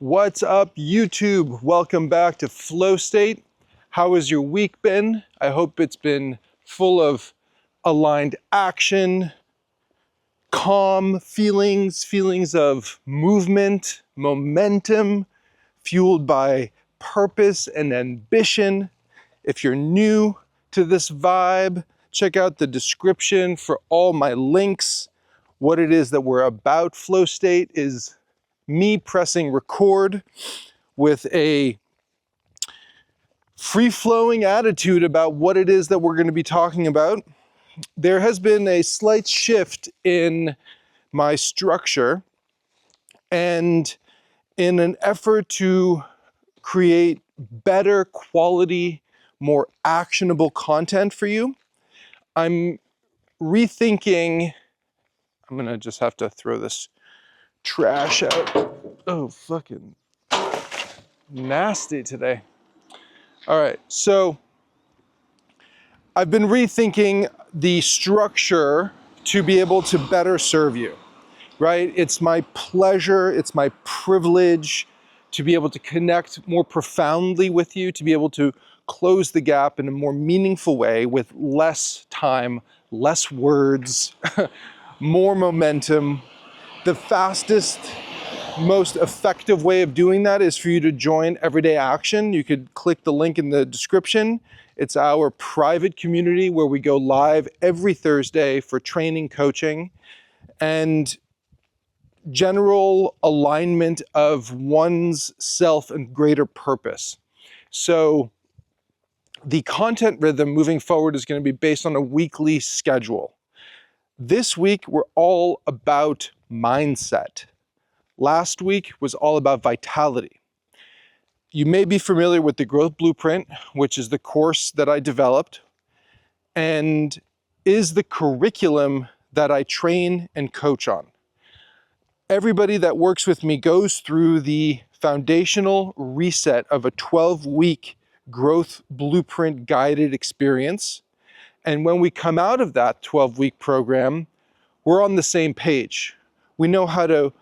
What's up, YouTube? Welcome back to FlowState. How has your week been? I hope it's been full of aligned action, calm feelings of movement, momentum, fueled by purpose and ambition. If you're new to this vibe, check out the description for all my links. What it is that we're about. FlowState is me pressing record with a free-flowing attitude about what it is that we're going to be talking about. There has been a slight shift in my structure, and in an effort to create better quality, more actionable content for you, I'm rethinking. I'm gonna just have to throw this trash out. Oh, fucking nasty today. All right, so I've been rethinking the structure to be able to better serve you, right? It's my pleasure, it's my privilege to be able to connect more profoundly with you, to be able to close the gap in a more meaningful way with less time, less words, more momentum. The fastest, most effective way of doing that is for you to join Everyday Action. You could click the link in the description. It's our private community where we go live every Thursday for training, coaching, and general alignment of one's self and greater purpose. So the content rhythm moving forward is going to be based on a weekly schedule. This week, we're all about mindset. Last week was all about vitality. You may be familiar with the Growth Blueprint, which is the course that I developed and is the curriculum that I train and coach on. Everybody that works with me goes through the foundational reset of a 12-week Growth Blueprint guided experience. And when we come out of that 12-week program, we're on the same page. We know how to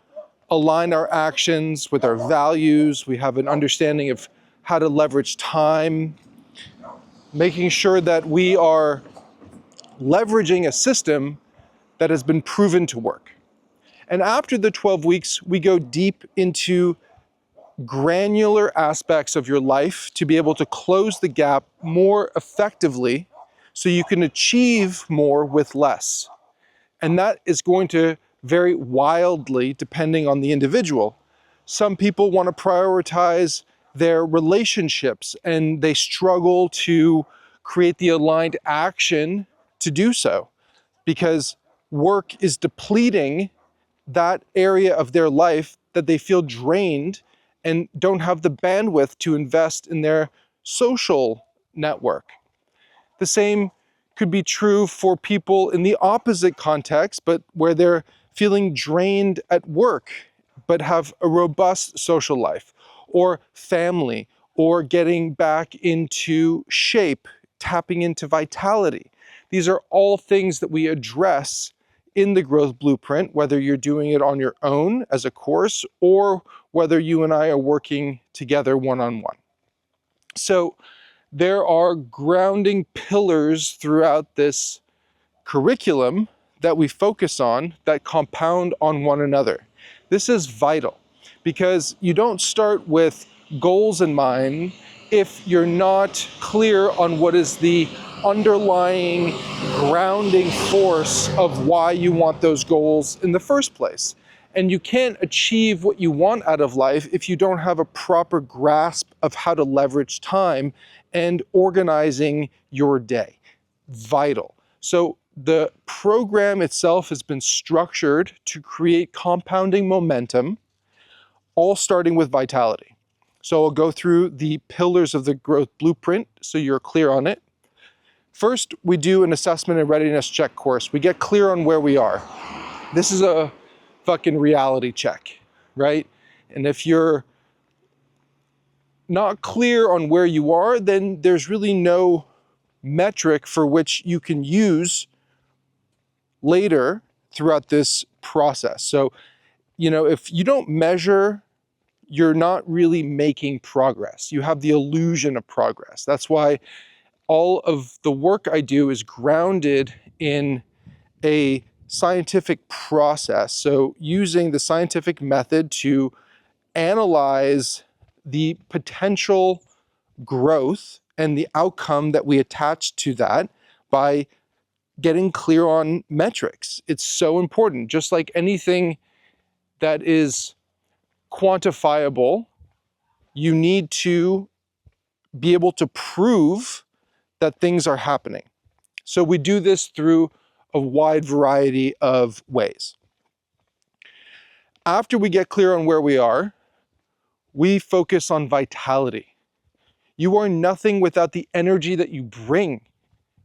align our actions with our values. We have an understanding of how to leverage time, making sure that we are leveraging a system that has been proven to work. And after the 12 weeks, we go deep into granular aspects of your life to be able to close the gap more effectively so you can achieve more with less. And that is going to vary wildly depending on the individual. Some people want to prioritize their relationships and they struggle to create the aligned action to do so because work is depleting that area of their life that they feel drained and don't have the bandwidth to invest in their social network. The same could be true for people in the opposite context, but where they're feeling drained at work, but have a robust social life, or family, or getting back into shape, tapping into vitality. These are all things that we address in the Growth Blueprint, whether you're doing it on your own as a course, or whether you and I are working together one-on-one. So there are grounding pillars throughout this curriculum that we focus on that compound on one another. This is vital because you don't start with goals in mind if you're not clear on what is the underlying grounding force of why you want those goals in the first place. And you can't achieve what you want out of life if you don't have a proper grasp of how to leverage time and organizing your day. Vital. So the program itself has been structured to create compounding momentum, all starting with vitality. So I'll go through the pillars of the Growth Blueprint so you're clear on it. First, we do an assessment and readiness check course. We get clear on where we are. This is a fucking reality check, right? And if you're not clear on where you are, then there's really no metric for which you can use later throughout this process. So, if you don't measure you're not really making progress. You have the illusion of progress. That's why all of the work I do is grounded in a scientific process. So using the scientific method to analyze the potential growth and the outcome that we attach to that by getting clear on metrics. It's so important. Just like anything that is quantifiable, you need to be able to prove that things are happening. So we do this through a wide variety of ways. After we get clear on where we are, we focus on vitality. You are nothing without the energy that you bring.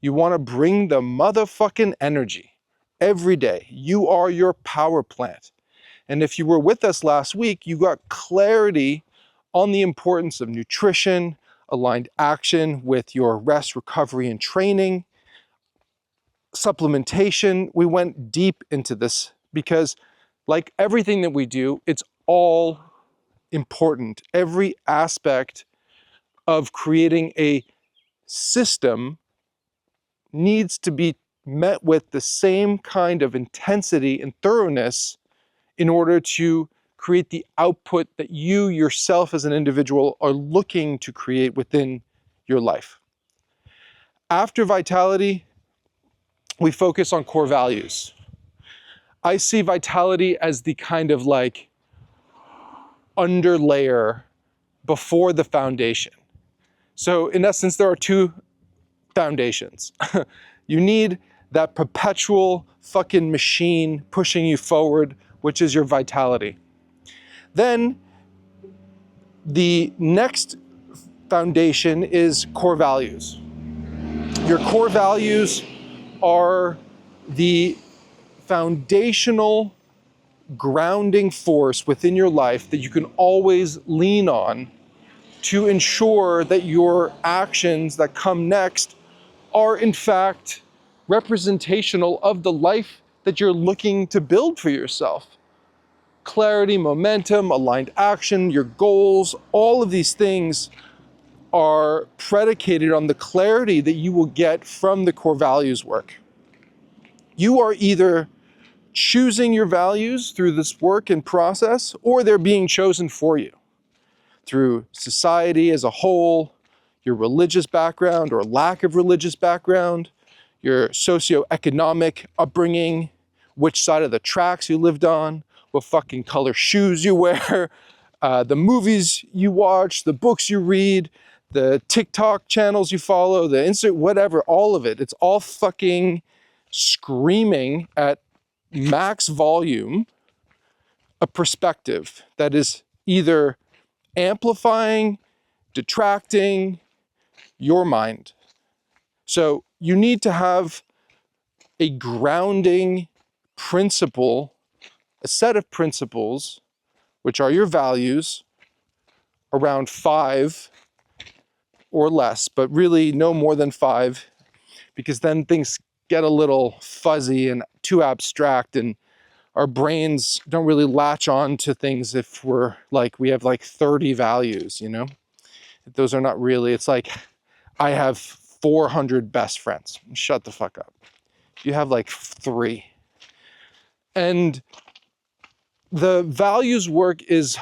You want to bring the motherfucking energy every day. You are your power plant. And if you were with us last week, you got clarity on the importance of nutrition, aligned action with your rest, recovery, and training, supplementation. We went deep into this because, like everything that we do, it's all important. Every aspect of creating a system needs to be met with the same kind of intensity and thoroughness in order to create the output that you yourself as an individual are looking to create within your life. After vitality, we focus on core values. I see vitality as the kind of like underlayer before the foundation. So in essence, there are two foundations. You need that perpetual fucking machine pushing you forward, which is your vitality. Then the next foundation is core values. Your core values are the foundational grounding force within your life that you can always lean on to ensure that your actions that come next are in fact representational of the life that you're looking to build for yourself. Clarity, momentum, aligned action, your goals, all of these things are predicated on the clarity that you will get from the core values work. You are either choosing your values through this work and process, or they're being chosen for you through society as a whole, your religious background or lack of religious background, your socioeconomic upbringing, which side of the tracks you lived on, what fucking color shoes you wear, the movies you watch, the books you read, the TikTok channels you follow, the Insta, whatever, all of it. It's all fucking screaming at max volume a perspective that is either amplifying, detracting your mind. So you need to have a grounding principle, a set of principles, which are your values, around 5 or less, but really no more than 5, because then things get a little fuzzy and too abstract, and our brains don't really latch on to things if we have like 30 values, you know? Those are not really, it's like I have 400 best friends. Shut the fuck up. You have like 3. And the values work is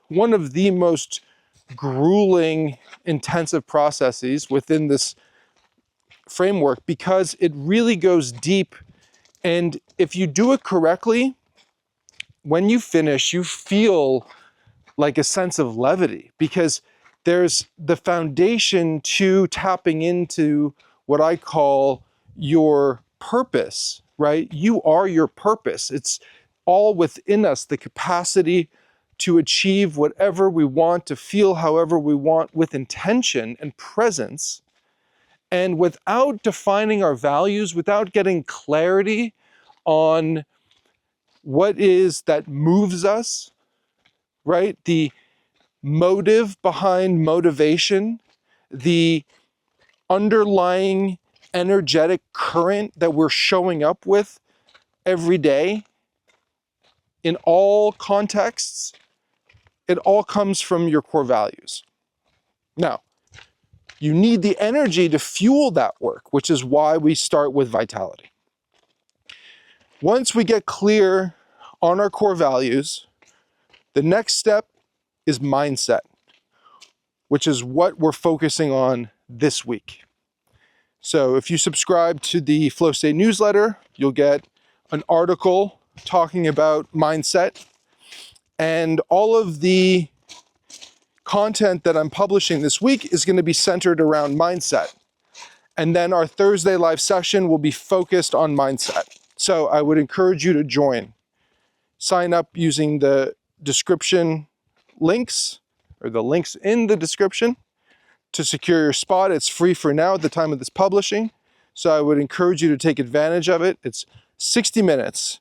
one of the most grueling, intensive processes within this framework because it really goes deep. And if you do it correctly, when you finish, you feel like a sense of levity because there's the foundation to tapping into what I call your purpose, right? You are your purpose. It's all within us, the capacity to achieve whatever we want, to feel however we want with intention and presence. And without defining our values, without getting clarity on what is that moves us, right? The motive behind motivation, the underlying energetic current that we're showing up with every day in all contexts, It all comes from your core values. Now, you need the energy to fuel that work, which is why we start with vitality. Once we get clear on our core values, the next step is mindset, which is what we're focusing on this week. So if you subscribe to the FlowState newsletter, you'll get an article talking about mindset, and all of the content that I'm publishing this week is going to be centered around mindset. And then our Thursday live session will be focused on mindset. So I would encourage you to join. Sign up using the description links, or the links in the description, to secure your spot. It's free for now at the time of this publishing. So I would encourage you to take advantage of it. It's 60 minutes,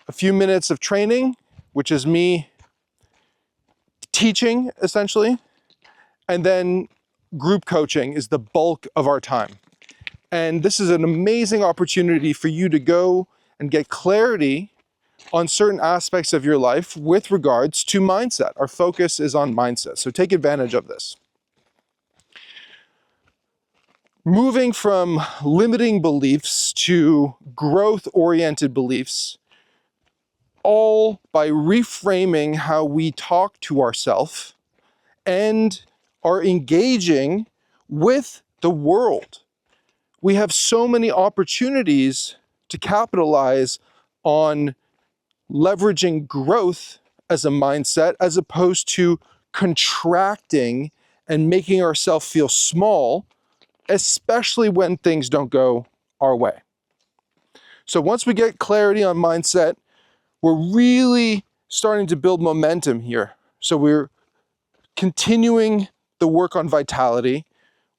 a few minutes of training, which is me teaching essentially, and then group coaching is the bulk of our time. And this is an amazing opportunity for you to go and get clarity on certain aspects of your life with regards to mindset. Our focus is on mindset, so take advantage of this. Moving from limiting beliefs to growth-oriented beliefs, all by reframing how we talk to ourselves and are engaging with the world. We have so many opportunities to capitalize on leveraging growth as a mindset as opposed to contracting and making ourselves feel small, especially when things don't go our way. So once we get clarity on mindset, we're really starting to build momentum here. So we're continuing the work on vitality.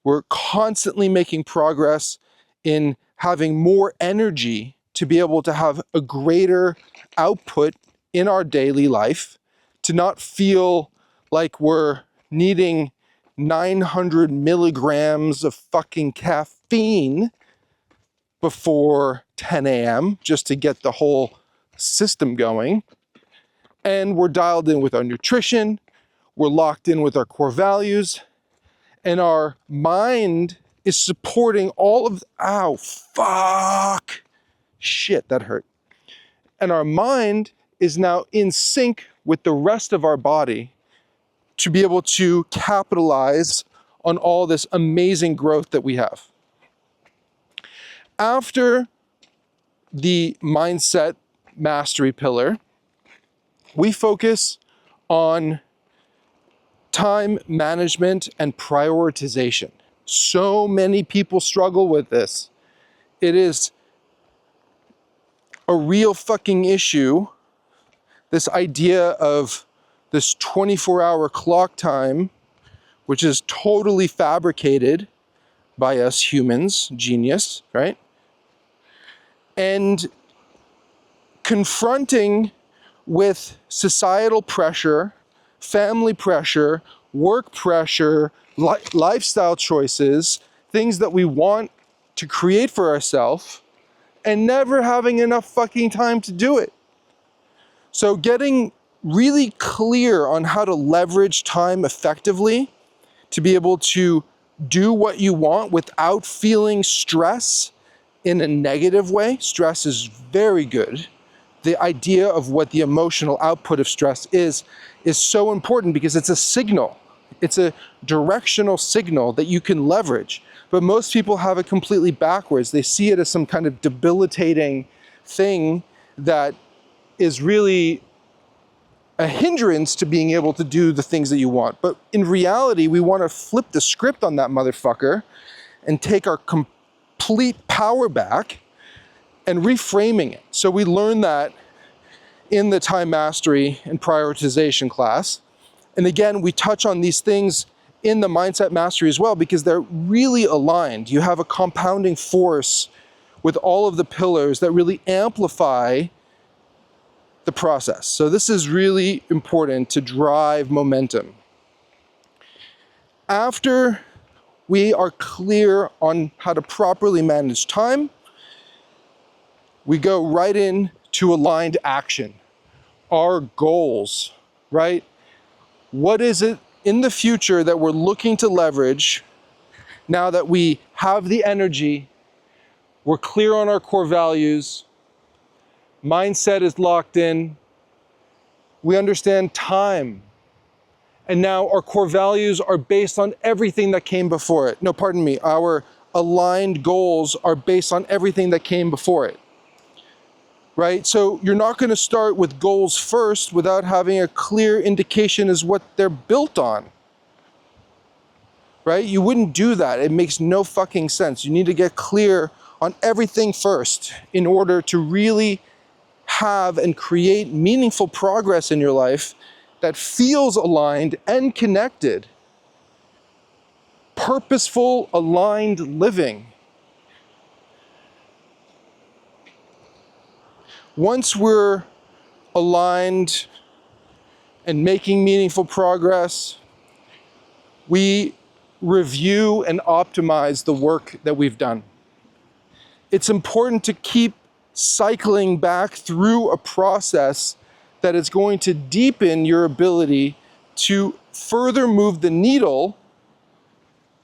We're constantly making progress in having more energy to be able to have a greater output in our daily life, to not feel like we're needing 900 milligrams of fucking caffeine before 10 a.m. just to get the whole system going. And we're dialed in with our nutrition, we're locked in with our core values, and our mind is supporting all of, ow, fuck, shit, that hurt. And our mind is now in sync with the rest of our body to be able to capitalize on all this amazing growth that we have. After the mindset mastery pillar, we focus on time management and prioritization. So many people struggle with this. It is a real fucking issue, this idea of this 24-hour clock time, which is totally fabricated by us humans, genius, right? And confronting with societal pressure, family pressure, work pressure, lifestyle choices, things that we want to create for ourselves, and never having enough fucking time to do it. So getting really clear on how to leverage time effectively to be able to do what you want without feeling stress in a negative way. Stress is very good. The idea of what the emotional output of stress is so important because it's a signal. It's a directional signal that you can leverage. But most people have it completely backwards. They see it as some kind of debilitating thing that is really a hindrance to being able to do the things that you want. But in reality, we want to flip the script on that motherfucker and take our complete power back and reframing it. So we learn that in the time mastery and prioritization class. And again, we touch on these things in the mindset mastery as well because they're really aligned. You have a compounding force with all of the pillars that really amplify the process. So this is really important to drive momentum. After we are clear on how to properly manage time, we go right into aligned action. Our goals, right? What is it in the future that we're looking to leverage now that we have the energy, we're clear on our core values, mindset is locked in, we understand time, and now our core values are based on everything that came before it. No, pardon me, our aligned goals are based on everything that came before it, right? So you're not going to start with goals first without having a clear indication as what they're built on, right? You wouldn't do that. It makes no fucking sense. You need to get clear on everything first in order to really have and create meaningful progress in your life that feels aligned and connected. Purposeful, aligned living. Once we're aligned and making meaningful progress, we review and optimize the work that we've done. It's important to keep cycling back through a process that is going to deepen your ability to further move the needle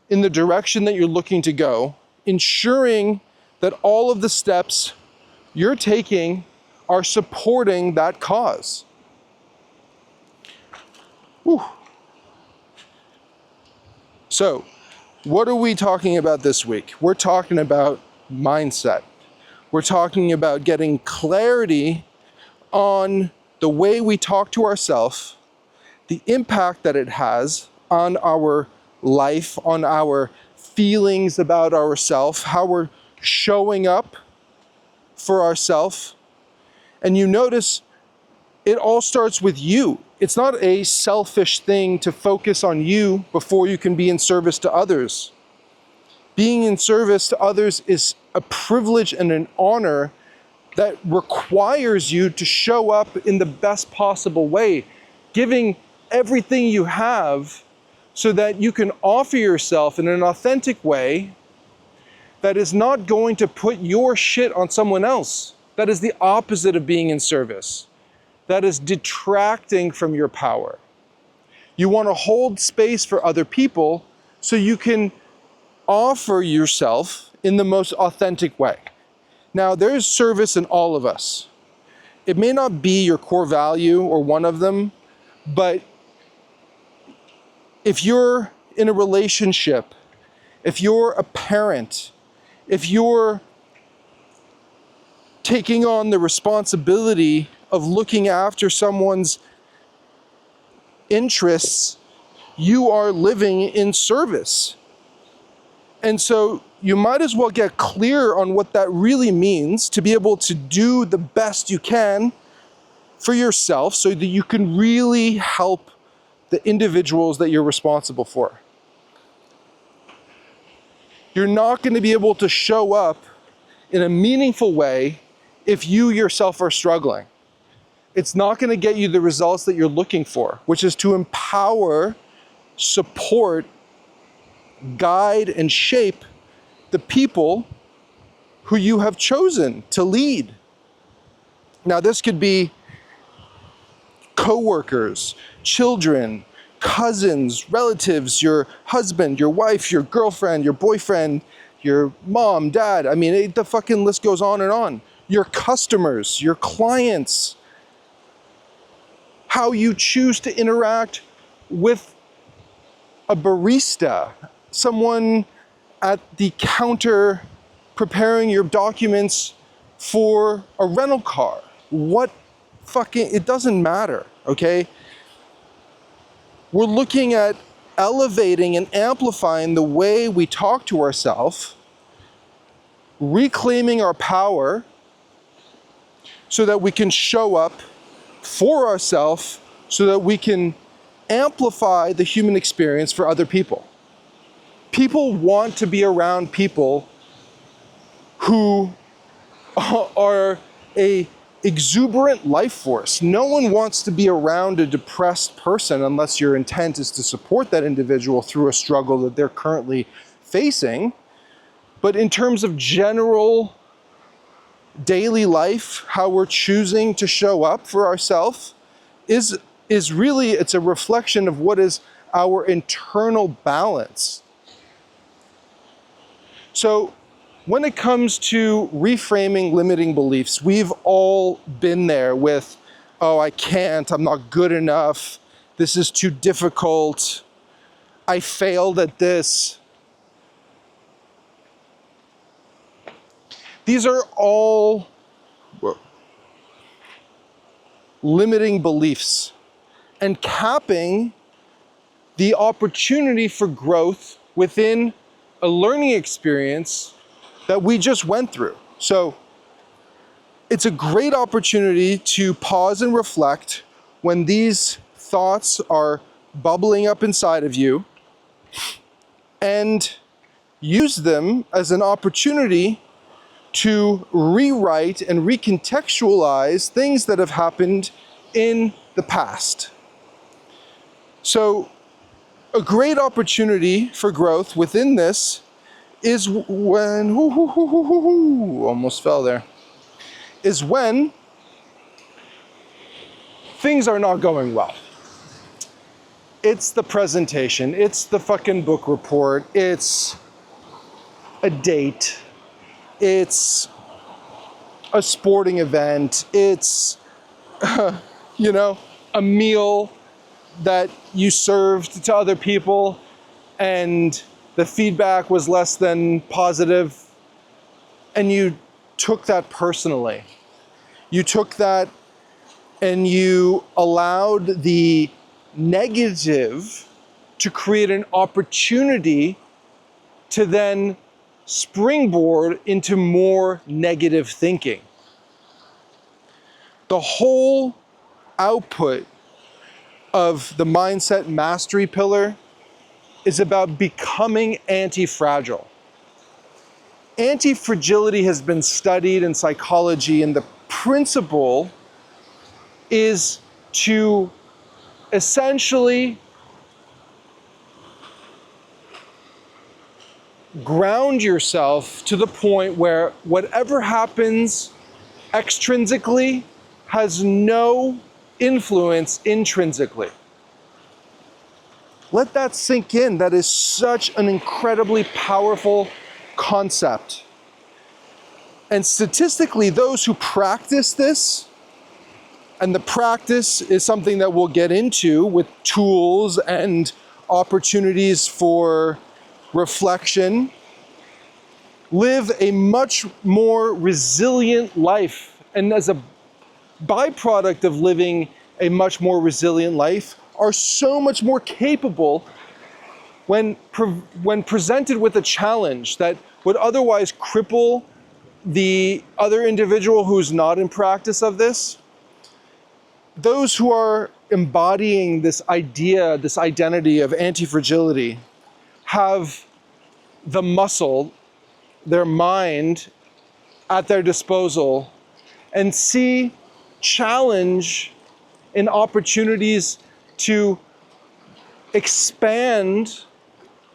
in the direction that you're looking to go, ensuring that all of the steps you're taking are supporting that cause. Whew. So, what are we talking about this week? We're talking about mindset. We're talking about getting clarity on the way we talk to ourselves, the impact that it has on our life, on our feelings about ourselves, how we're showing up for ourselves. And you notice it all starts with you. It's not a selfish thing to focus on you before you can be in service to others. Being in service to others is a privilege and an honor that requires you to show up in the best possible way, giving everything you have so that you can offer yourself in an authentic way that is not going to put your shit on someone else. That is the opposite of being in service. That is detracting from your power. You want to hold space for other people so you can offer yourself in the most authentic way. Now, there's service in all of us. It may not be your core value or one of them, but if you're in a relationship, if you're a parent, if you're taking on the responsibility of looking after someone's interests, you are living in service. And so you might as well get clear on what that really means to be able to do the best you can for yourself so that you can really help the individuals that you're responsible for. You're not going to be able to show up in a meaningful way if you yourself are struggling. It's not going to get you the results that you're looking for, which is to empower, support, guide, and shape the people who you have chosen to lead. Now, this could be coworkers, children, cousins, relatives, your husband, your wife, your girlfriend, your boyfriend, your mom, dad. I mean, the fucking list goes on and on. Your customers, your clients, how you choose to interact with a barista, someone at the counter preparing your documents for a rental car. It doesn't matter, okay? We're looking at elevating and amplifying the way we talk to ourselves, reclaiming our power so that we can show up for ourselves, so that we can amplify the human experience for other people. People want to be around people who are a exuberant life force. No one wants to be around a depressed person unless your intent is to support that individual through a struggle that they're currently facing. But in terms of general daily life, how we're choosing to show up for ourselves is is really, it's a reflection of what is our internal balance. So when it comes to reframing limiting beliefs, we've all been there with, oh, I can't, I'm not good enough, this is too difficult, I failed at this. These are all limiting beliefs and capping the opportunity for growth within a learning experience that we just went through. So it's a great opportunity to pause and reflect when these thoughts are bubbling up inside of you and use them as an opportunity to rewrite and recontextualize things that have happened in the past. So a great opportunity for growth within this is when, almost fell there, is when things are not going well. It's the presentation, it's the fucking book report, it's a date, it's a sporting event, it's, you know, a meal that you served to other people and the feedback was less than positive and you took that personally. You took that and you allowed the negative to create an opportunity to then springboard into more negative thinking. The whole output of the mindset mastery pillar is about becoming anti-fragile. Anti-fragility has been studied in psychology, and the principle is to essentially ground yourself to the point where whatever happens extrinsically has no influence intrinsically. Let that sink in. That is such an incredibly powerful concept. And statistically, those who practice this, and the practice is something that we'll get into with tools and opportunities for reflection, live a much more resilient life. And as a byproduct of living a much more resilient life, are so much more capable when presented with a challenge that would otherwise cripple the other individual who's not in practice of this. Those who are embodying this idea, this identity of anti-fragility, have the muscle, their mind at their disposal, and see challenge and opportunities to expand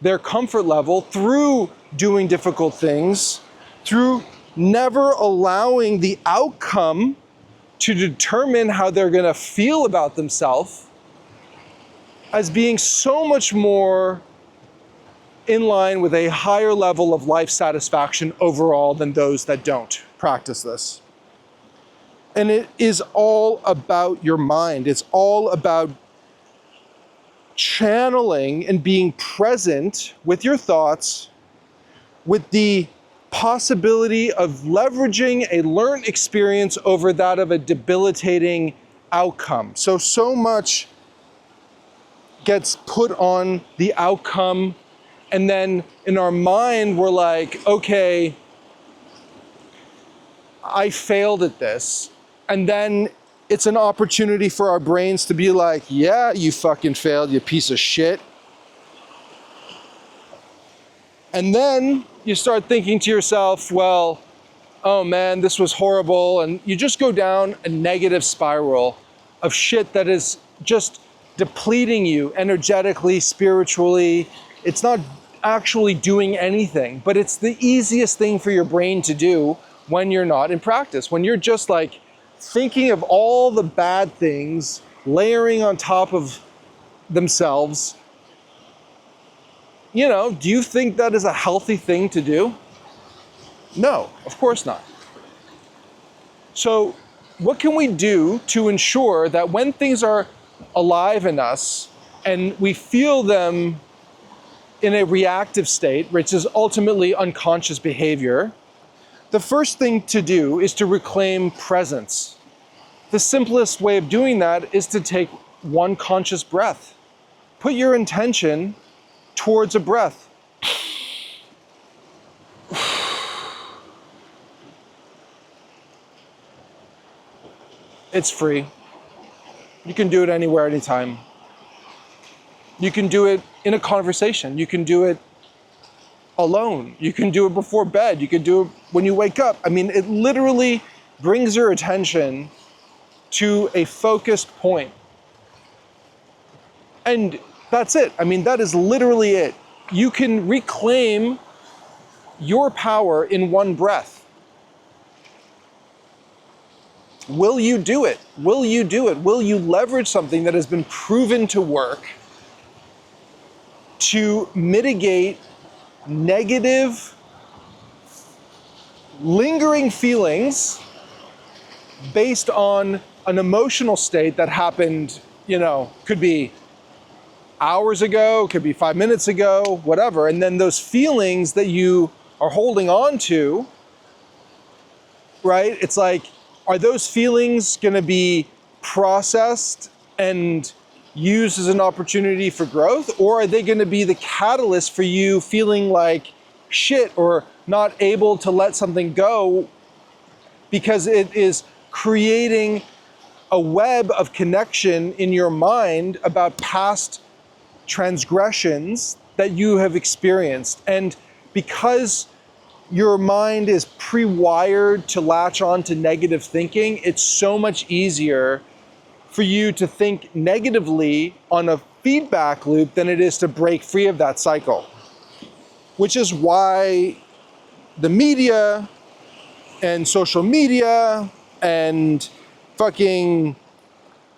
their comfort level through doing difficult things, through never allowing the outcome to determine how they're going to feel about themselves, as being so much more in line with a higher level of life satisfaction overall than those that don't practice this. And it is all about your mind. It's all about channeling and being present with your thoughts, with the possibility of leveraging a learned experience over that of a debilitating outcome. So much gets put on the outcome, and then in our mind we're like, okay, I failed at this. And then it's an opportunity for our brains to be like, yeah, you fucking failed, you piece of shit. And then you start thinking to yourself, well, oh man, this was horrible. And you just go down a negative spiral of shit that is just depleting you energetically, spiritually. It's not actually doing anything, but it's the easiest thing for your brain to do when you're not in practice. When you're just like thinking of all the bad things layering on top of themselves. You know, do you think that is a healthy thing to do? No, of course not. So what can we do to ensure that when things are alive in us and we feel them in a reactive state, which is ultimately unconscious behavior, the first thing to do is to reclaim presence. The simplest way of doing that is to take one conscious breath. Put your intention towards a breath. It's free. You can do it anywhere, anytime. You can do it in a conversation. You can do it alone. You can do it before bed. You can do it when you wake up. I mean, it literally brings your attention to a focused point. And that's it. I mean, that is literally it. You can reclaim your power in one breath. Will you do it? Will you do it? Will you leverage something that has been proven to work to mitigate negative, lingering feelings based on an emotional state that happened, you know, could be hours ago, could be 5 minutes ago, whatever. And then those feelings that you are holding on to, right? It's like, are those feelings going to be processed and used as an opportunity for growth? Or are they going to be the catalyst for you feeling like shit or not able to let something go because it is creating a web of connection in your mind about past transgressions that you have experienced? And because your mind is pre-wired to latch on to negative thinking, it's so much easier for you to think negatively on a feedback loop than it is to break free of that cycle. Which is why the media and social media and fucking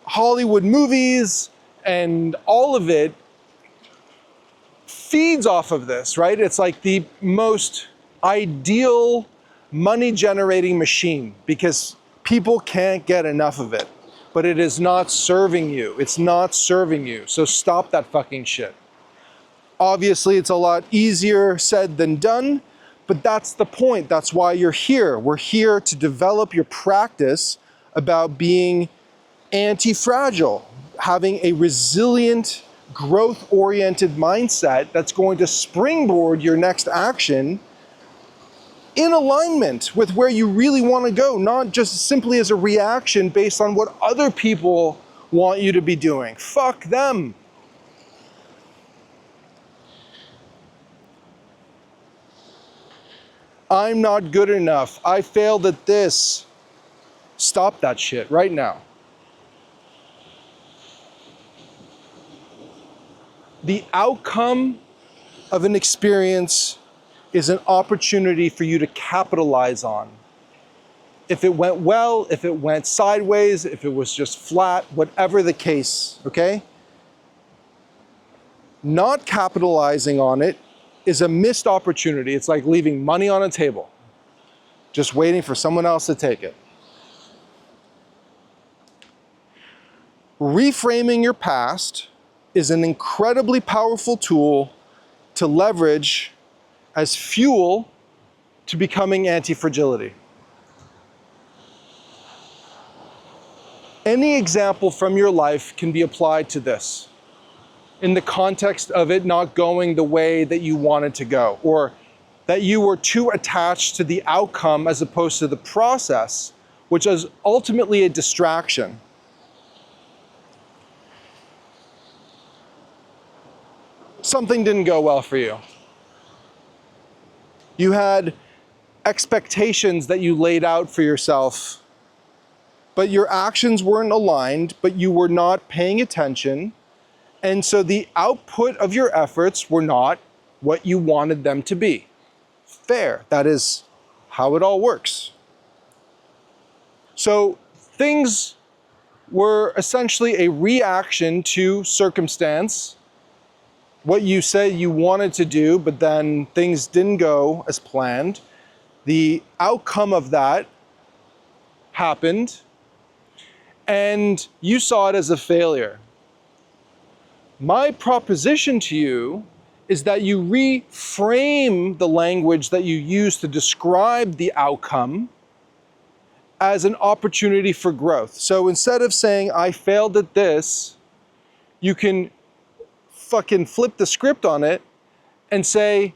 Hollywood movies and all of it feeds off of this, right? It's like the most ideal money generating machine because people can't get enough of it, but it is not serving you. It's not serving you. So stop that fucking shit. Obviously, it's a lot easier said than done, but that's the point. That's why you're here. We're here to develop your practice about being anti-fragile, having a resilient, growth-oriented mindset that's going to springboard your next action in alignment with where you really want to go, not just simply as a reaction based on what other people want you to be doing. Fuck them. I'm not good enough. I failed at this. Stop that shit right now. The outcome of an experience is an opportunity for you to capitalize on. If it went well, if it went sideways, if it was just flat, whatever the case, okay? Not capitalizing on it is a missed opportunity. It's like leaving money on a table, just waiting for someone else to take it. Reframing your past is an incredibly powerful tool to leverage as fuel to becoming anti-fragility. Any example from your life can be applied to this in the context of it not going the way that you wanted to go, or that you were too attached to the outcome as opposed to the process, which is ultimately a distraction. Something didn't go well for you. You had expectations that you laid out for yourself, but your actions weren't aligned, but you were not paying attention. And so the output of your efforts were not what you wanted them to be. Fair. That is how it all works. So things were essentially a reaction to circumstance, what you said you wanted to do, but then things didn't go as planned. The outcome of that happened, and you saw it as a failure. My proposition to you is that you reframe the language that you use to describe the outcome as an opportunity for growth. So instead of saying, I failed at this, you can fucking flip the script on it and say,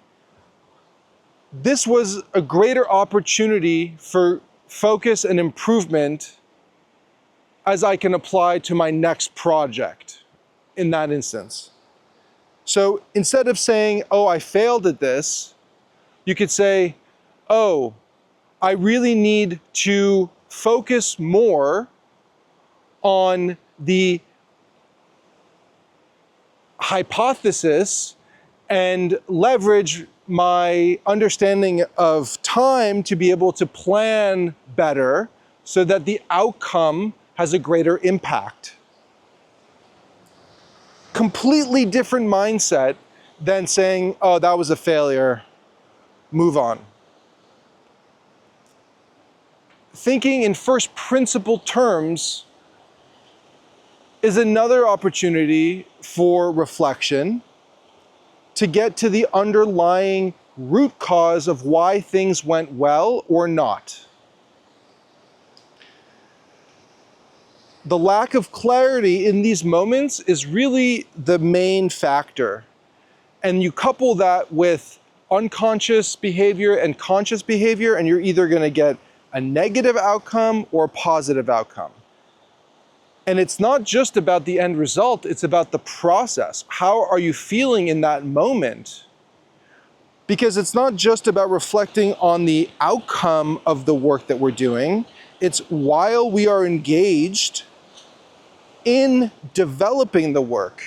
this was a greater opportunity for focus and improvement as I can apply to my next project in that instance. So instead of saying, oh, I failed at this, you could say, oh, I really need to focus more on the hypothesis and leverage my understanding of time to be able to plan better so that the outcome has a greater impact. Completely different mindset than saying, oh, that was a failure, move on. Thinking in first principle terms is another opportunity for reflection to get to the underlying root cause of why things went well or not. The lack of clarity in these moments is really the main factor. And you couple that with unconscious behavior and conscious behavior, and you're either going to get a negative outcome or a positive outcome. And it's not just about the end result, it's about the process. How are you feeling in that moment? Because it's not just about reflecting on the outcome of the work that we're doing, it's while we are engaged in developing the work.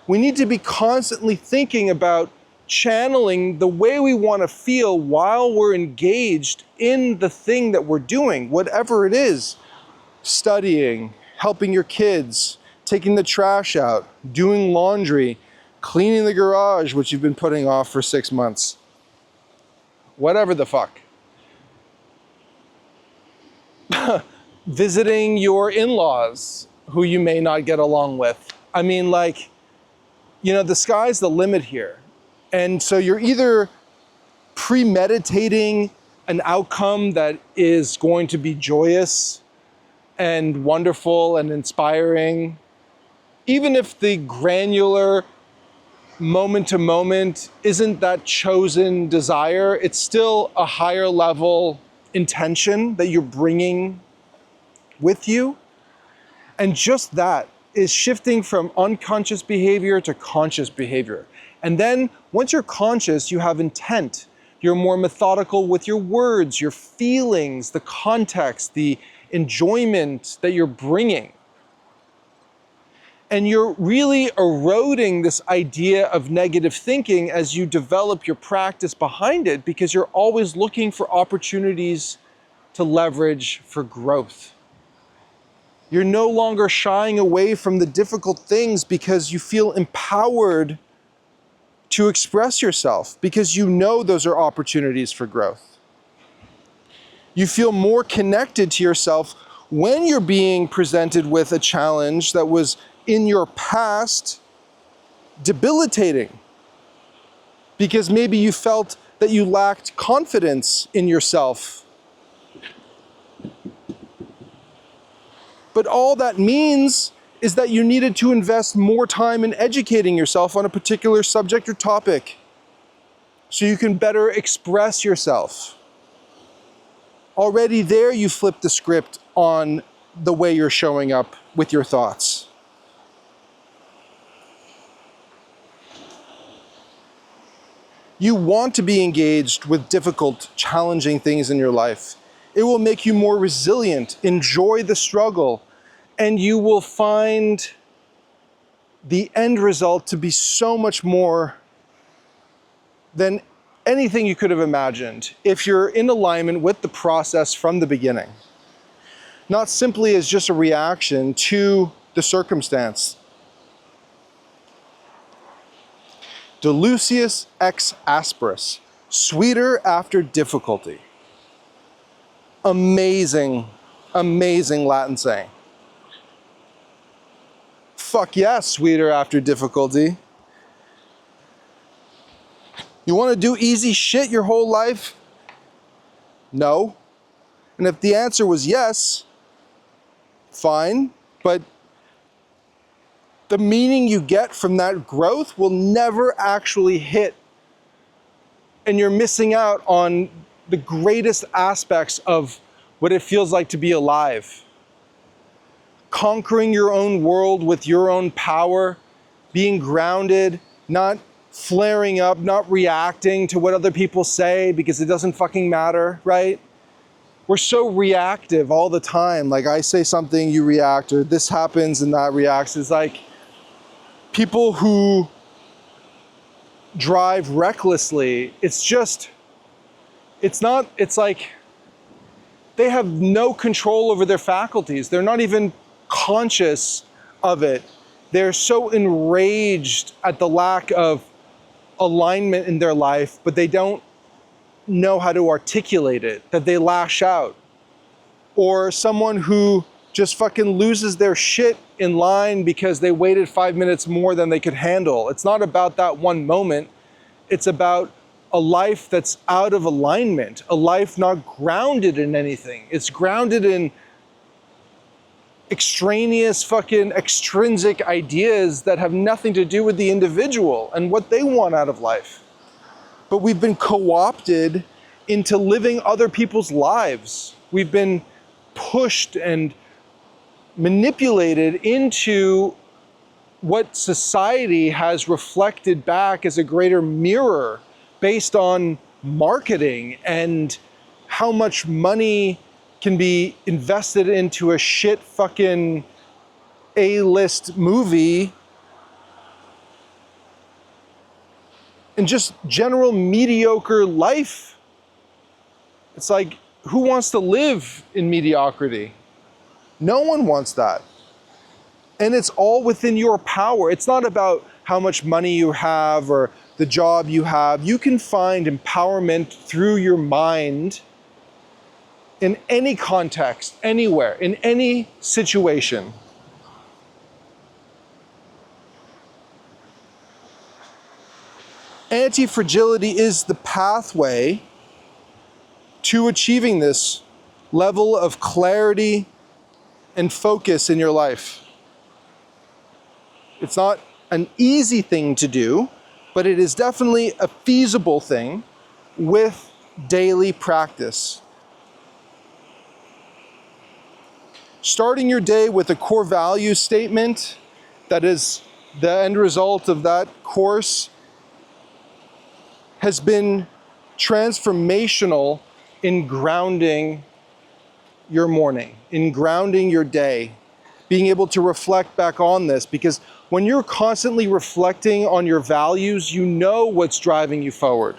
We need to be constantly thinking about channeling the way we want to feel while we're engaged in the thing that we're doing, whatever it is. Studying, helping your kids, taking the trash out, doing laundry, cleaning the garage, which you've been putting off for 6 months. Whatever the fuck. Visiting your in-laws, who you may not get along with. I mean, like, you know, the sky's the limit here. And so you're either premeditating an outcome that is going to be joyous and wonderful and inspiring, even if the granular moment to moment isn't that chosen desire, it's still a higher level intention that you're bringing with you. And just that is shifting from unconscious behavior to conscious behavior. And then once you're conscious, you have intent. You're more methodical with your words, your feelings, the context, the enjoyment that you're bringing. And you're really eroding this idea of negative thinking as you develop your practice behind it, because you're always looking for opportunities to leverage for growth. You're no longer shying away from the difficult things because you feel empowered to express yourself, because you know those are opportunities for growth. You feel more connected to yourself when you're being presented with a challenge that was in your past debilitating, because maybe you felt that you lacked confidence in yourself. But all that means is that you needed to invest more time in educating yourself on a particular subject or topic so you can better express yourself. Already there, you flip the script on the way you're showing up with your thoughts. You want to be engaged with difficult, challenging things in your life. It will make you more resilient, enjoy the struggle, and you will find the end result to be so much more than anything you could have imagined if you're in alignment with the process from the beginning. not simply as just a reaction to the circumstance. Delucius ex asperis, sweeter after difficulty. Amazing, amazing Latin saying. Fuck yes, sweeter after difficulty. You want to do easy shit your whole life? No. And if the answer was yes, fine, but the meaning you get from that growth will never actually hit, and you're missing out on the greatest aspects of what it feels like to be alive. Conquering your own world with your own power, being grounded, not flaring up, not reacting to what other people say because it doesn't fucking matter, right? We're so reactive all the time. Like, I say something, you react, or this happens and that reacts. It's like people who drive recklessly, it's like they have no control over their faculties. They're not even conscious of it. They're so enraged at the lack of alignment in their life, but they don't know how to articulate it, that they lash out. Or someone who just fucking loses their shit in line because they waited 5 minutes more than they could handle. It's not about that one moment. It's about a life that's out of alignment, a life not grounded in anything. It's grounded in extraneous fucking extrinsic ideas that have nothing to do with the individual and what they want out of life. But we've been co-opted into living other people's lives. We've been pushed and manipulated into what society has reflected back as a greater mirror based on marketing and how much money can be invested into a shit fucking A-list movie and just general mediocre life. It's like, who wants to live in mediocrity? No one wants that. And it's all within your power. It's not about how much money you have or the job you have. You can find empowerment through your mind in any context, anywhere, in any situation. Anti-fragility is the pathway to achieving this level of clarity and focus in your life. It's not an easy thing to do, but it is definitely a feasible thing with daily practice. Starting your day with a core value statement that is the end result of that course has been transformational in grounding your morning, in grounding your day, being able to reflect back on this, because when you're constantly reflecting on your values, you know what's driving you forward.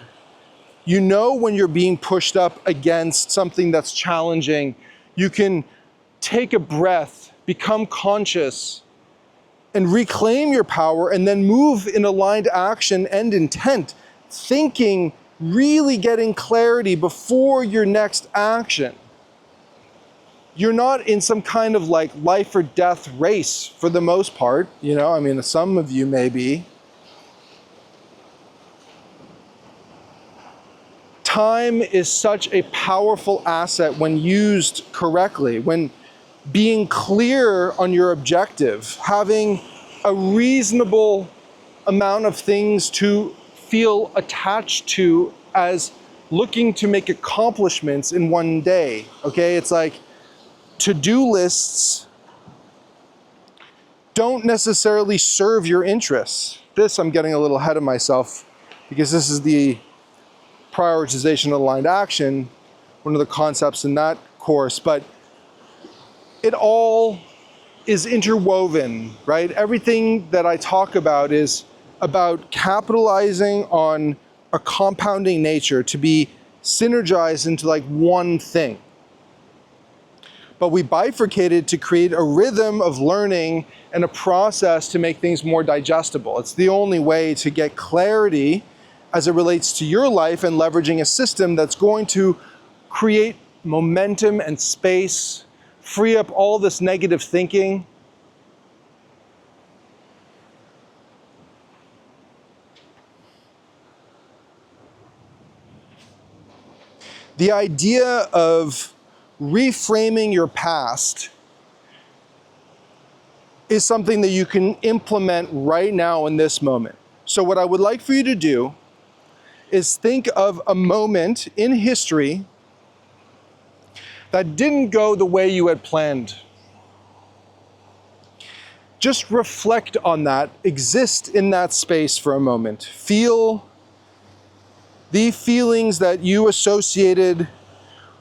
You know when you're being pushed up against something that's challenging. You can take a breath, become conscious, and reclaim your power, and then move in aligned action and intent, thinking, really getting clarity before your next action. You're not in some kind of like life or death race for the most part. You know, I mean, some of you may be. Time is such a powerful asset when used correctly, when being clear on your objective, having a reasonable amount of things to feel attached to as looking to make accomplishments in one day, okay? It's like to-do lists don't necessarily serve your interests. This, I'm getting a little ahead of myself because this is the prioritization of aligned action, one of the concepts in that course, but it all is interwoven, right? Everything that I talk about is about capitalizing on a compounding nature to be synergized into like one thing. but we bifurcated to create a rhythm of learning and a process to make things more digestible. It's the only way to get clarity as it relates to your life and leveraging a system that's going to create momentum and space, free up all this negative thinking. The idea of reframing your past is something that you can implement right now in this moment. So what I would like for you to do is think of a moment in history that didn't go the way you had planned. Just reflect on that, exist in that space for a moment. Feel the feelings that you associated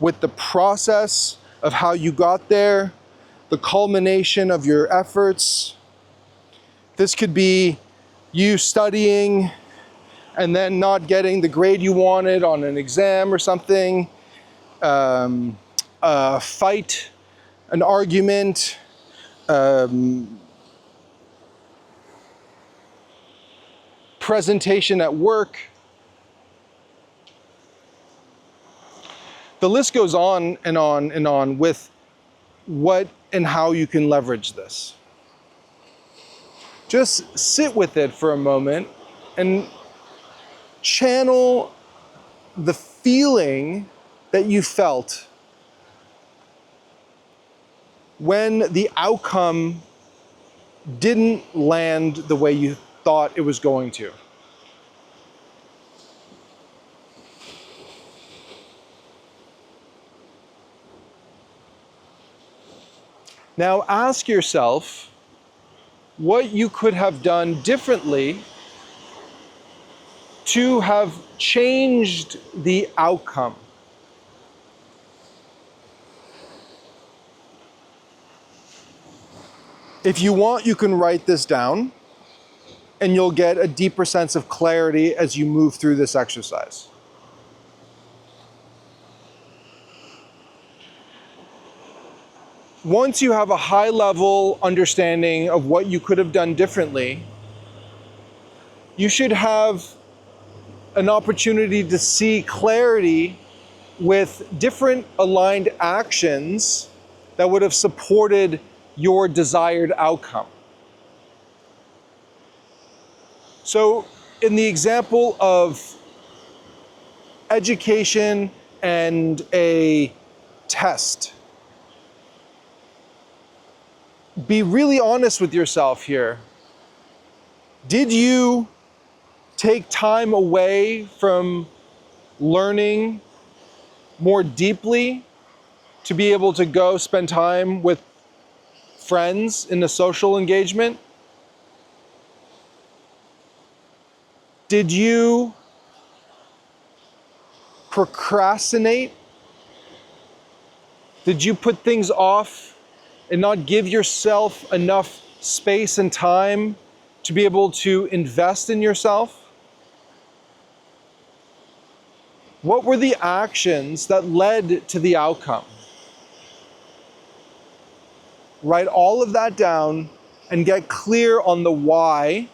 with the process of how you got there, the culmination of your efforts. This could be you studying and then not getting the grade you wanted on an exam or something, a fight, an argument, presentation at work. The list goes on and on and on with what and how you can leverage this. Just sit with it for a moment and channel the feeling that you felt when the outcome didn't land the way you thought it was going to. Now ask yourself what you could have done differently to have changed the outcome. If you want, you can write this down and you'll get a deeper sense of clarity as you move through this exercise. Once you have a high-level understanding of what you could have done differently, you should have an opportunity to see clarity with different aligned actions that would have supported your desired outcome. So in the example of education and a test, be really honest with yourself here. Did you take time away from learning more deeply to be able to go spend time with friends in a social engagement? Did you procrastinate? Did you put things off and not give yourself enough space and time to be able to invest in yourself? What were the actions that led to the outcome? Write all of that down and get clear on the why,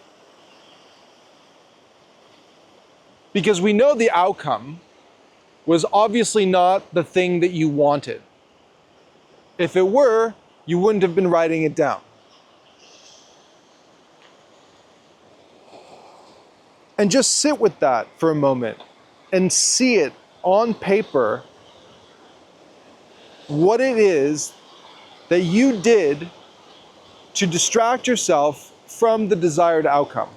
because we know the outcome was obviously not the thing that you wanted. If it were, you wouldn't have been writing it down. And just sit with that for a moment and see it on paper, what it is that you did to distract yourself from the desired outcome.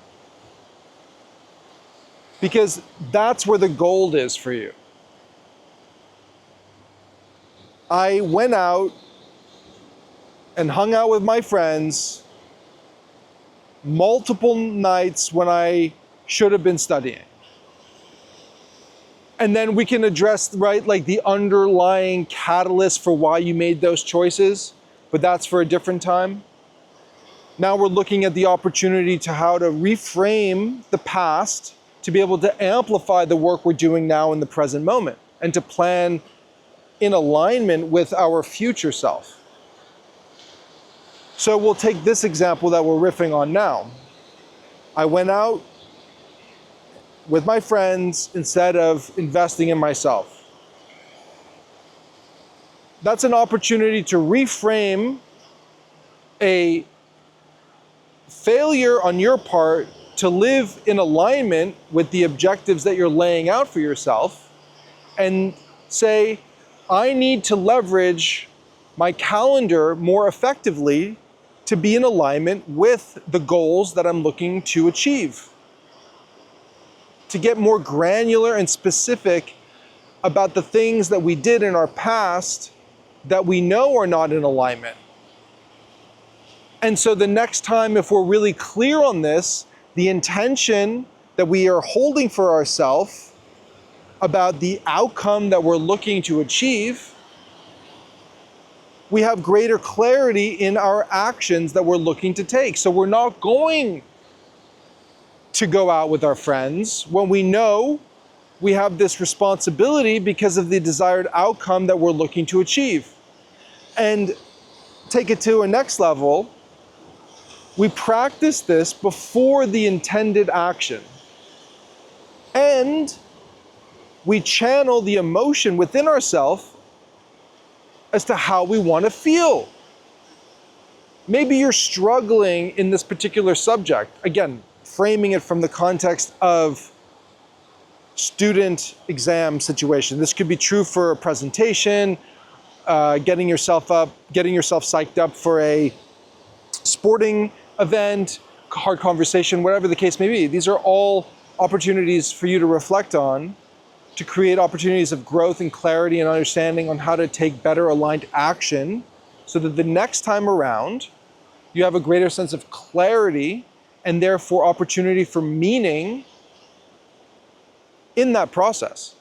Because that's where the gold is for you. I went out and hung out with my friends multiple nights when I should have been studying. And then we can address, right, like the underlying catalyst for why you made those choices, but that's for a different time. Now we're looking at the opportunity to how to reframe the past to be able to amplify the work we're doing now in the present moment and to plan in alignment with our future self. So we'll take this example that we're riffing on now. I went out with my friends instead of investing in myself. That's an opportunity to reframe a failure on your part to live in alignment with the objectives that you're laying out for yourself and say, I need to leverage my calendar more effectively to be in alignment with the goals that I'm looking to achieve. To get more granular and specific about the things that we did in our past that we know are not in alignment. And so the next time, if we're really clear on this, the intention that we are holding for ourselves about the outcome that we're looking to achieve, we have greater clarity in our actions that we're looking to take. So we're not going to go out with our friends when we know we have this responsibility because of the desired outcome that we're looking to achieve. And take it to a next level, we practice this before the intended action. And we channel the emotion within ourselves as to how we want to feel. Maybe you're struggling in this particular subject. Again, framing it from the context of student exam situation. This could be true for a presentation, getting yourself psyched up for a sporting event, hard conversation, whatever the case may be. These are all opportunities for you to reflect on, to create opportunities of growth and clarity and understanding on how to take better aligned action so that the next time around, you have a greater sense of clarity and therefore opportunity for meaning in that process.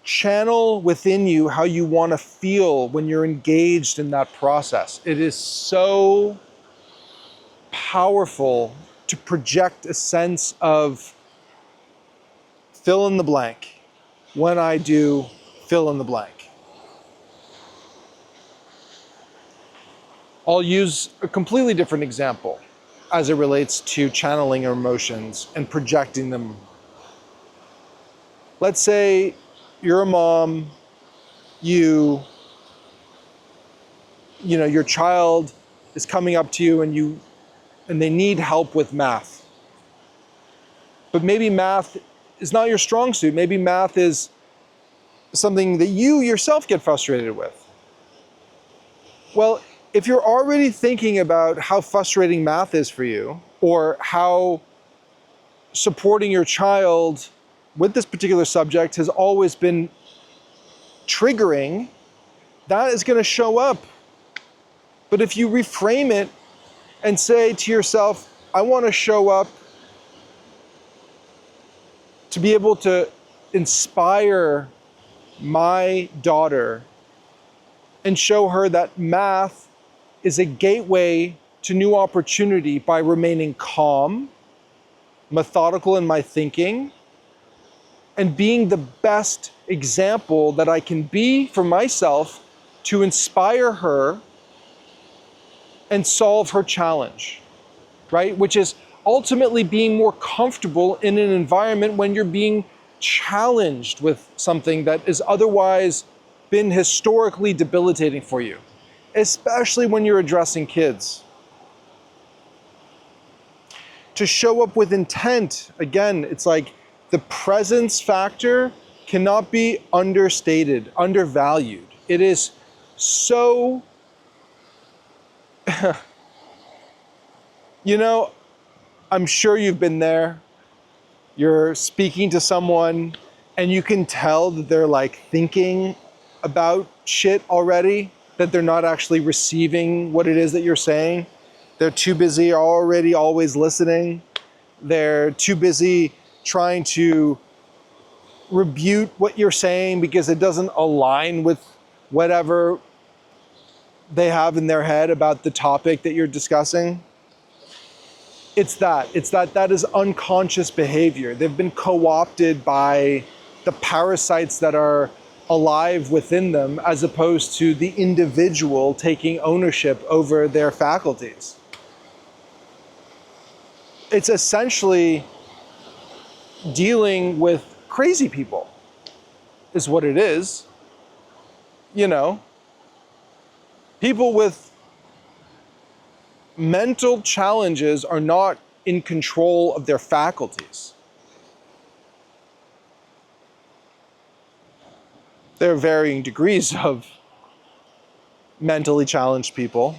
Channel within you how you want to feel when you're engaged in that process. It is so powerful to project a sense of fill in the blank when I do fill in the blank. I'll use a completely different example as it relates to channeling our emotions and projecting them. Let's say you're a mom, your child is coming up to you and they need help with math. But maybe math is not your strong suit. Maybe math is something that you yourself get frustrated with. Well, if you're already thinking about how frustrating math is for you, or how supporting your child with this particular subject has always been triggering, that is going to show up. But if you reframe it and say to yourself, I want to show up to be able to inspire my daughter and show her that math is a gateway to new opportunity by remaining calm, methodical in my thinking, and being the best example that I can be for myself to inspire her and solve her challenge, right? Which is ultimately being more comfortable in an environment when you're being challenged with something that is otherwise been historically debilitating for you, especially when you're addressing kids. To show up with intent, again, it's like the presence factor cannot be understated, undervalued. It is so, I'm sure you've been there. You're speaking to someone and you can tell that they're like thinking about shit already, that they're not actually receiving what it is that you're saying. They're too busy already always listening. They're too busy trying to rebuke what you're saying because it doesn't align with whatever they have in their head about the topic that you're discussing. That is unconscious behavior. They've been co-opted by the parasites that are alive within them, as opposed to the individual taking ownership over their faculties. It's essentially dealing with crazy people, is what it is. You know, people with mental challenges are not in control of their faculties. There are varying degrees of mentally challenged people.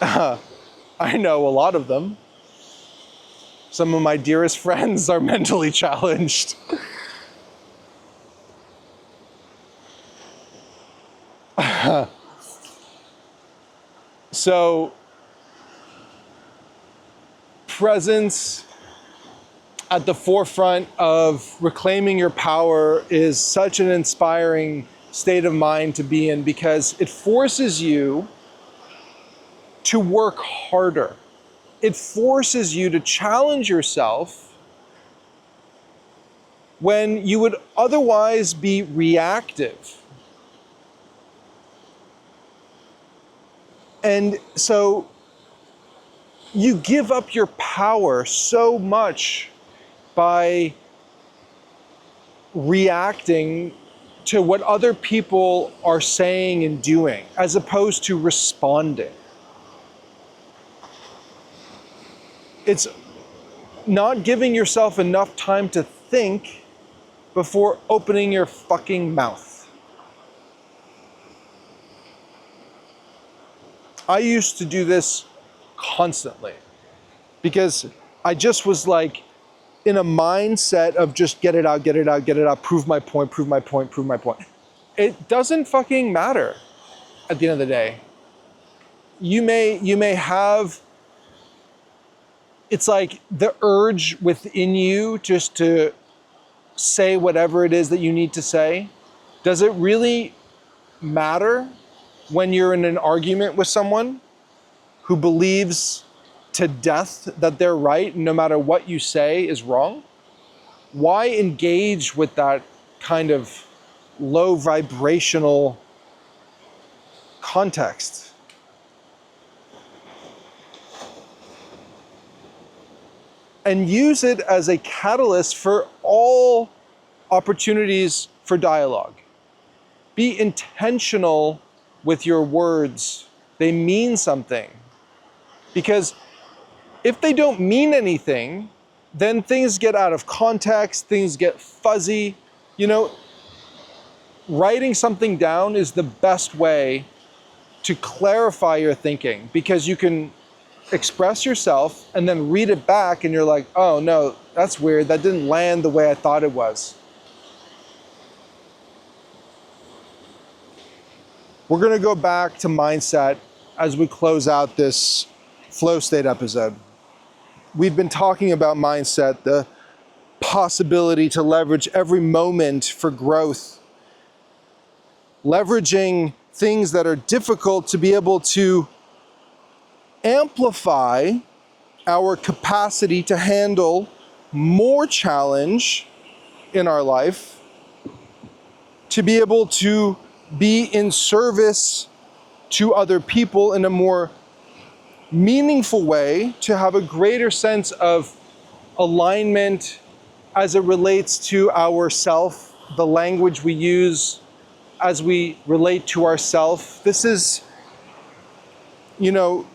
I know a lot of them. Some of my dearest friends are mentally challenged. So, presence at the forefront of reclaiming your power is such an inspiring state of mind to be in, because it forces you to work harder. It forces you to challenge yourself when you would otherwise be reactive. And so you give up your power so much by reacting to what other people are saying and doing, as opposed to responding. It's not giving yourself enough time to think before opening your fucking mouth. I used to do this constantly because I just was like in a mindset of just get it out, get it out, get it out, prove my point, prove my point, prove my point. It doesn't fucking matter at the end of the day. You may have, it's like the urge within you just to say whatever it is that you need to say. Does it really matter when you're in an argument with someone who believes to death that they're right, no matter what you say is wrong? Why engage with that kind of low vibrational context? And use it as a catalyst for all opportunities for dialogue. Be intentional with your words. They mean something. Because if they don't mean anything, then things get out of context, things get fuzzy. You know, writing something down is the best way to clarify your thinking, because you can express yourself and then read it back and you're like, oh no, that's weird. That didn't land the way I thought it was. We're going to go back to mindset as we close out this FlowState episode. We've been talking about mindset, the possibility to leverage every moment for growth, leveraging things that are difficult to be able to amplify our capacity to handle more challenge in our life, to be able to be in service to other people in a more meaningful way, to have a greater sense of alignment as it relates to ourself, the language we use as we relate to ourself. This is, you know,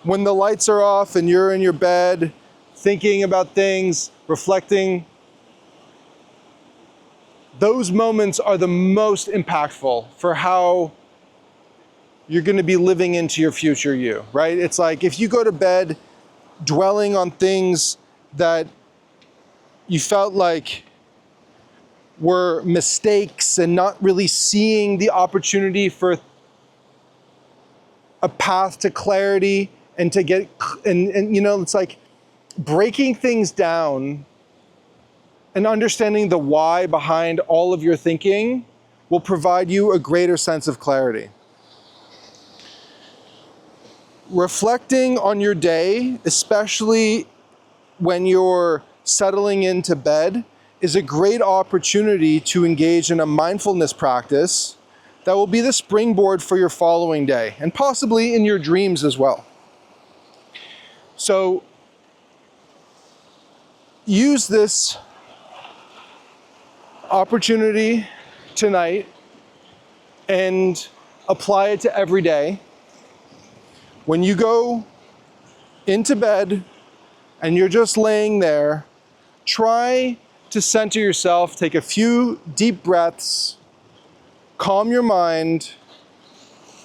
when the lights are off and you're in your bed thinking about things, reflecting, those moments are the most impactful for how you're going to be living into your future you, right? It's like if you go to bed dwelling on things that you felt like were mistakes and not really seeing the opportunity for a path to clarity and to get, and you know, it's like breaking things down and understanding the why behind all of your thinking will provide you a greater sense of clarity. Reflecting on your day, especially when you're settling into bed is a great opportunity to engage in a mindfulness practice that will be the springboard for your following day, and possibly in your dreams as well. So use this opportunity tonight and apply it to every day. When you go into bed and you're just laying there, try to center yourself, take a few deep breaths, calm your mind,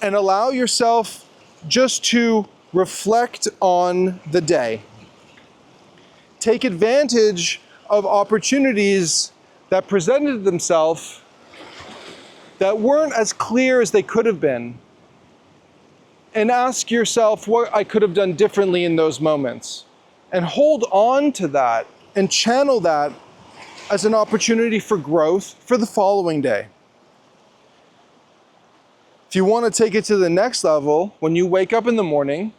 and allow yourself just to reflect on the day. Take advantage of opportunities that presented themselves that weren't as clear as they could have been, and ask yourself what I could have done differently in those moments. And hold on to that and channel that as an opportunity for growth for the following day. If you want to take it to the next level, when you wake up in the morning,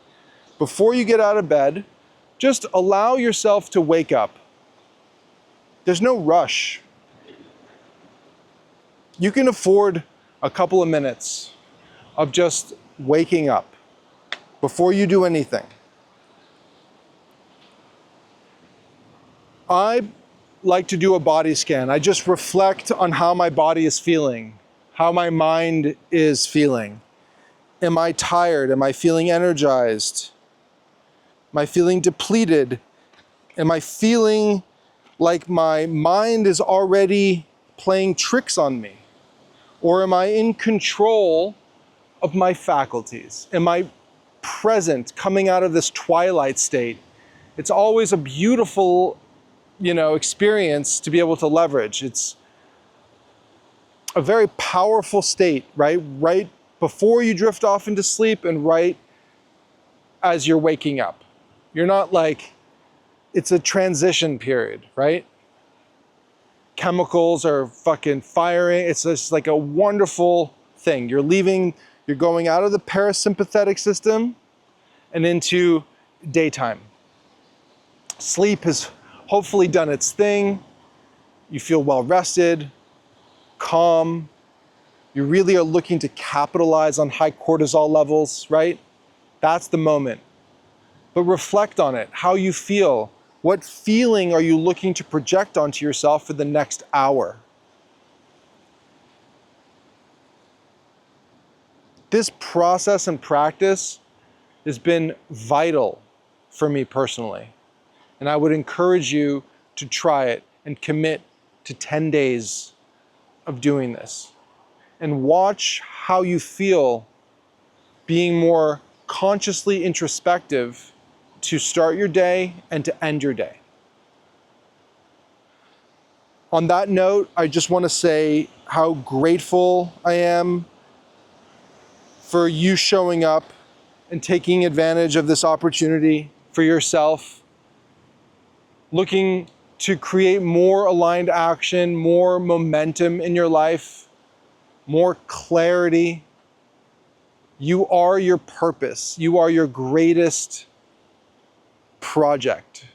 before you get out of bed, just allow yourself to wake up. There's no rush. You can afford a couple of minutes of just waking up before you do anything. I like to do a body scan. I just reflect on how my body is feeling, how my mind is feeling. Am I tired? Am I feeling energized? Am I feeling depleted? Am I feeling like my mind is already playing tricks on me? Or am I in control of my faculties? Am I present, coming out of this twilight state? It's always a beautiful, experience to be able to leverage. It's a very powerful state, right? Right before you drift off into sleep and right as you're waking up. You're not like, it's a transition period, right? Chemicals are fucking firing. It's just like a wonderful thing. You're going out of the parasympathetic system and into daytime. Sleep has hopefully done its thing. You feel well rested, calm. You really are looking to capitalize on high cortisol levels, right? That's the moment. But reflect on it, how you feel. What feeling are you looking to project onto yourself for the next hour? This process and practice has been vital for me personally. And I would encourage you to try it and commit to 10 days of doing this. And watch how you feel being more consciously introspective to start your day and to end your day. On that note, I just want to say how grateful I am for you showing up and taking advantage of this opportunity for yourself, looking to create more aligned action, more momentum in your life, more clarity. You are your purpose. You are your greatest project.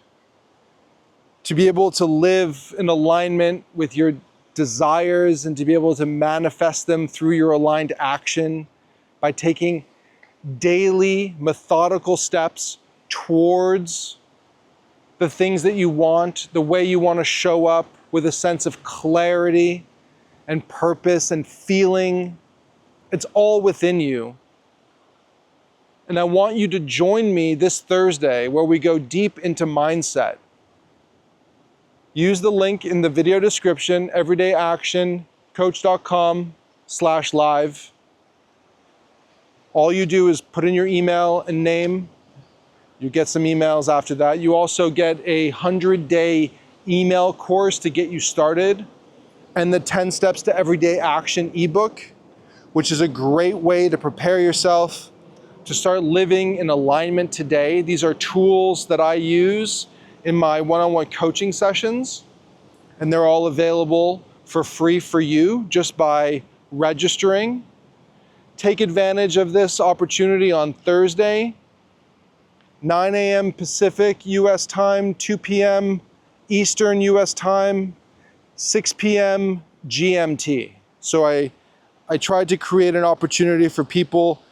To be able to live in alignment with your desires and to be able to manifest them through your aligned action by taking daily methodical steps towards the things that you want, the way you want to show up with a sense of clarity and purpose and feeling. It's all within you. And I want you to join me this Thursday where we go deep into mindset. Use the link in the video description, everydayactioncoach.com/live. All you do is put in your email and name. You get some emails after that. You also get a 100-day email course to get you started, and the 10 Steps to Everyday Action ebook, which is a great way to prepare yourself to start living in alignment today. These are tools that I use in my one-on-one coaching sessions, and they're all available for free for you just by registering. Take advantage of this opportunity on Thursday. 9 a.m. Pacific US time, 2 p.m. Eastern US time, 6 p.m. GMT. So I tried to create an opportunity for people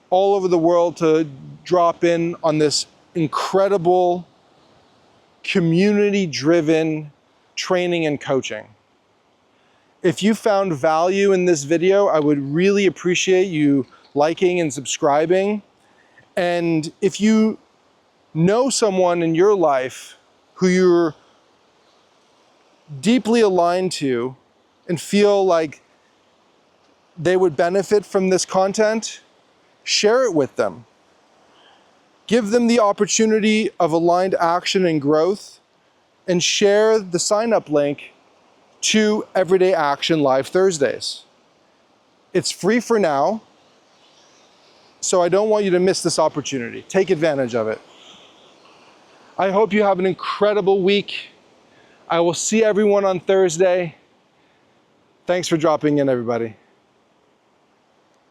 all over the world to drop in on this incredible community-driven training and coaching. If you found value in this video, I would really appreciate you liking and subscribing. And if you know someone in your life who you're deeply aligned to and feel like they would benefit from this content, share it with them. Give them the opportunity of aligned action and growth, and share the sign-up link to Everyday Action Live Thursdays. It's free for now, so I don't want you to miss this opportunity. Take advantage of it. I hope you have an incredible week. I will see everyone on Thursday. Thanks for dropping in, everybody.